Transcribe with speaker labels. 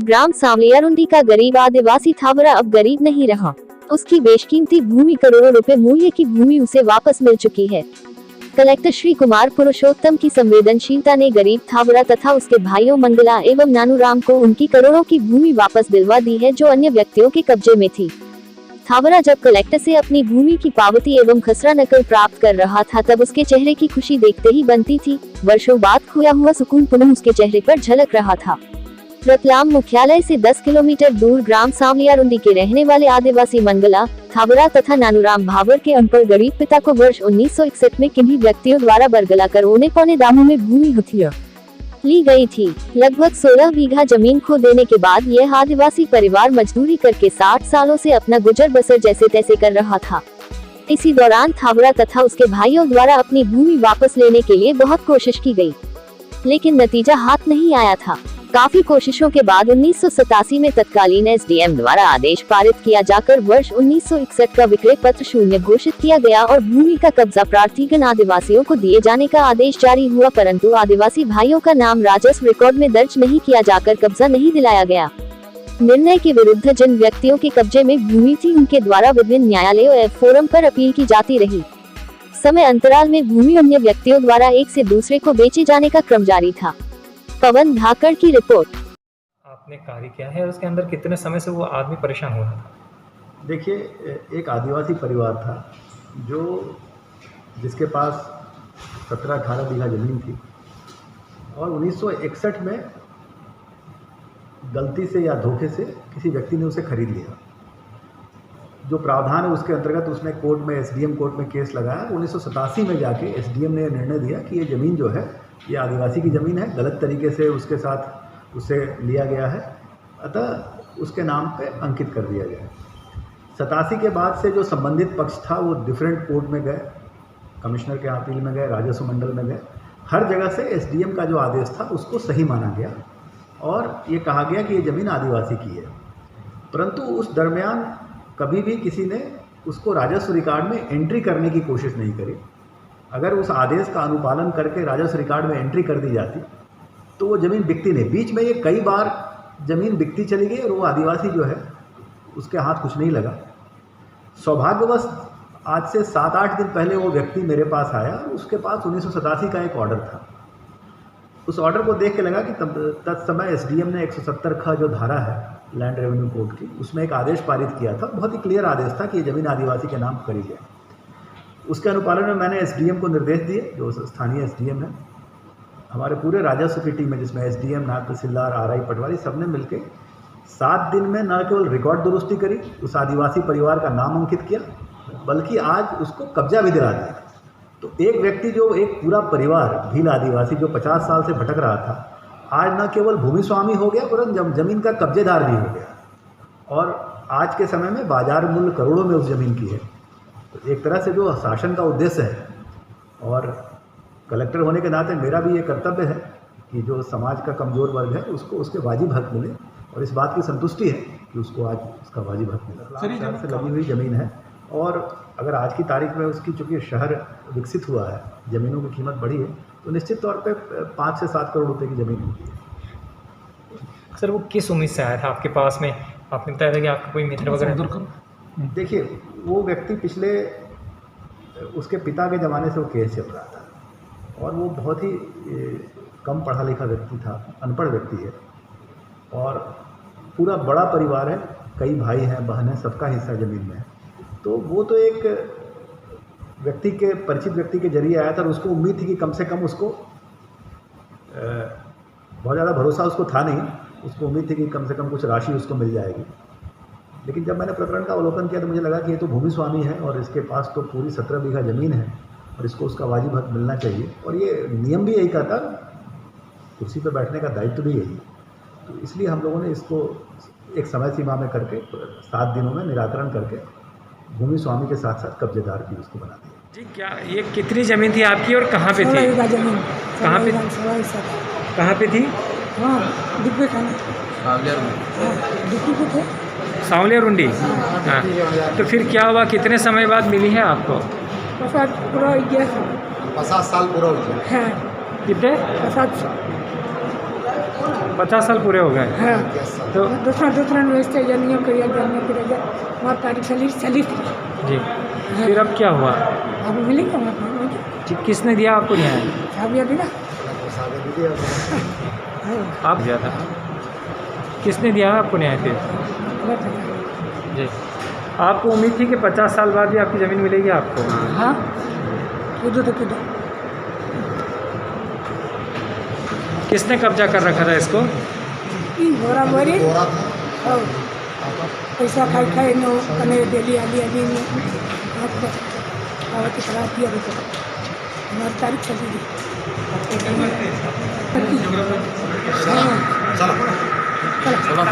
Speaker 1: ग्राम सांवलियारुंडी का गरीब आदिवासी थावरा अब गरीब नहीं रहा। उसकी बेशकीमती भूमि करोड़ों रुपए मूल्य की भूमि उसे वापस मिल चुकी है। कलेक्टर श्री कुमार पुरुषोत्तम की संवेदनशीलता ने गरीब थावरा तथा उसके भाइयों मंगला एवं नानूराम को उनकी करोड़ों की भूमि वापस दिलवा दी है, जो अन्य व्यक्तियों के कब्जे में थी। थावरा जब कलेक्टर से अपनी भूमि की पावती एवं खसरा नकल प्राप्त कर रहा था, तब उसके चेहरे की खुशी देखते ही बनती थी। वर्षों बाद खोया हुआ सुकून पुनः उसके चेहरे पर झलक रहा था। रतलाम मुख्यालय से 10 किलोमीटर दूर ग्राम सांवलियारुंडी के रहने वाले आदिवासी मंगला, थावरा तथा नानूराम भावर के अनपढ़ गरीब पिता को वर्ष 1961 में किन्हीं व्यक्तियों द्वारा बरगला कर औने पौने दामों में भूमि हथिया ली गई थी। लगभग 16 बीघा जमीन खो देने के बाद यह आदिवासी परिवार मजदूरी करके 60 सालों से अपना गुजर बसर जैसे तैसे कर रहा था। इसी दौरान थावरा तथा उसके भाइयों द्वारा अपनी भूमि वापस लेने के लिए बहुत कोशिश की गई, लेकिन नतीजा हाथ नहीं आया था। काफी कोशिशों के बाद 1987 में तत्कालीन एसडीएम द्वारा आदेश पारित किया जाकर वर्ष 1961 का विक्रय पत्र शून्य घोषित किया गया और भूमि का कब्जा प्रार्थीगण आदिवासियों को दिए जाने का आदेश जारी हुआ, परंतु आदिवासी भाइयों का नाम राजस्व रिकॉर्ड में दर्ज नहीं किया जाकर कब्जा नहीं दिलाया गया। निर्णय के विरुद्ध जिन व्यक्तियों के कब्जे में भूमि थी, उनके द्वारा विभिन्न न्यायालयों एवं फोरम पर अपील की जाती रही। समय अंतराल में भूमि अन्य व्यक्तियों द्वारा एक से दूसरे को बेचे जाने का क्रम जारी था। पवन धाकड़ की रिपोर्ट।
Speaker 2: आपने कार्य किया है, उसके अंदर कितने समय से वो आदमी परेशान हो रहा था?
Speaker 3: देखिए, एक आदिवासी परिवार था जिसके पास 17-18 बीघा ज़मीन थी और 1961 में गलती से या धोखे से किसी व्यक्ति ने उसे खरीद लिया। जो प्रावधान है उसके अंतर्गत उसने कोर्ट में, एसडीएम कोर्ट में केस लगाया। 1987 में जाके एसडीएम ने निर्णय दिया कि ये ज़मीन जो है ये आदिवासी की ज़मीन है, गलत तरीके से उसके साथ उसे लिया गया है, अतः उसके नाम पे अंकित कर दिया गया है। 87 के बाद से जो संबंधित पक्ष था वो डिफरेंट कोर्ट में गए, कमिश्नर के अपील में गए, राजस्व मंडल में गए। हर जगह से एसडीएम का जो आदेश था उसको सही माना गया और ये कहा गया कि ये ज़मीन आदिवासी की है। परंतु उस दरमियान कभी भी किसी ने उसको राजस्व रिकॉर्ड में एंट्री करने की कोशिश नहीं करी। अगर उस आदेश का अनुपालन करके राजस्व रिकॉर्ड में एंट्री कर दी जाती तो वो ज़मीन बिकती नहीं। बीच में ये कई बार ज़मीन बिकती चली गई और वो आदिवासी जो है उसके हाथ कुछ नहीं लगा। सौभाग्यवश आज से 7-8 दिन पहले वो व्यक्ति मेरे पास आया और उसके पास 1987 का एक ऑर्डर था। उस ऑर्डर को देख के लगा कि तत्समय एसडीएम ने 170 का जो धारा है लैंड रेवेन्यू कोड की, उसमें एक आदेश पारित किया था। बहुत ही क्लियर आदेश था कि ये ज़मीन आदिवासी के नाम करी जाए। उसके अनुपालन में मैंने एसडीएम को निर्देश दिए, जो स्थानीय एसडीएम है। हमारे पूरे राजस्व की टीम है जिसमें एसडीएम, नायब तहसीलदार, आरआई, पटवारी, सबने मिलकर 7 दिन में न केवल रिकॉर्ड दुरुस्ती करी, उस आदिवासी परिवार का नाम अंकित किया, बल्कि आज उसको कब्जा भी दिला दिया। तो एक व्यक्ति, जो एक पूरा परिवार भील आदिवासी जो 50 साल से भटक रहा था, आज न केवल भूमि स्वामी हो गया परंतु ज़मीन का कब्जेदार भी हो गया और आज के समय में बाजार मूल्य करोड़ों में उस ज़मीन की है। तो एक तरह से जो शासन का उद्देश्य है और कलेक्टर होने के नाते मेरा भी ये कर्तव्य है कि जो समाज का कमज़ोर वर्ग है उसको उसके वाजिब हक मिले और इस बात की संतुष्टि है कि उसको आज उसका वाजिब हक मिला। शहर से लगी हुई ज़मीन है और अगर आज की तारीख में उसकी चूँकि शहर विकसित हुआ है, ज़मीनों की कीमत बढ़ी है, तो निश्चित तौर पे 5 से 7 करोड़ रुपए की ज़मीन होती है।
Speaker 2: सर, वो किस उम्मीद से आया था आपके पास में? आपने बताया था कि आपका कोई मित्र वगैरह?
Speaker 3: देखिए, वो व्यक्ति पिछले उसके पिता के ज़माने से वो केस चल रहा था और वो बहुत ही कम पढ़ा लिखा व्यक्ति था, अनपढ़ व्यक्ति है और पूरा बड़ा परिवार है, कई भाई हैं, बहन हैं, सबका हिस्सा ज़मीन में है। तो वो तो एक व्यक्ति के, परिचित व्यक्ति के जरिए आया था और उसको उम्मीद थी कि कम से कम उसको बहुत ज़्यादा भरोसा उसको था नहीं, उसको उम्मीद थी कि कम से कम कुछ राशि उसको मिल जाएगी। लेकिन जब मैंने प्रकरण का अवलोकन किया तो मुझे लगा कि ये तो भूमि स्वामी है और इसके पास तो पूरी 17 बीघा ज़मीन है और इसको उसका वाजिब हक मिलना चाहिए और ये नियम भी यही कहता, कुर्सी पर बैठने का दायित्व भी यही। तो इसलिए हम लोगों ने इसको एक समय सीमा में करके 7 दिनों में निराकरण करके भूमि स्वामी के साथ साथ कब्जेदार भी उसको बना दिया।
Speaker 2: जी, क्या ये कितनी ज़मीन थी आपकी और कहाँ पे थी? कहाँ पे? कहाँ पे थी? सांवलियारुंडी। हाँ, तो फिर क्या हुआ, कितने समय बाद मिली है आपको?
Speaker 4: 50 साल पूरा हो गया।
Speaker 2: कितने?
Speaker 4: 50
Speaker 2: 50 साल पूरे हो गए।
Speaker 4: हाँ
Speaker 2: तो
Speaker 4: दूसरा व्यवस्था जन्म करिए हमारी तारीख चली थी।
Speaker 2: जी, फिर अब क्या हुआ?
Speaker 4: अब मिलेगा वहाँ
Speaker 2: किसने दिया आपको न्याय?
Speaker 4: साहब अभी ना
Speaker 2: आप दिया था? किसने दिया आपको न्याय फिर? जी, आपको उम्मीद थी कि 50 साल बाद भी आपकी ज़मीन मिलेगी आपको?
Speaker 4: हाँ किधर तो किधर
Speaker 2: किसने कब्जा कर रखा था इसको?
Speaker 4: बराबरी और पैसा खाई नो कने डेली आली आली में हाथ पर आवत खराब किया तो हमारी तारीख चली गई। चलो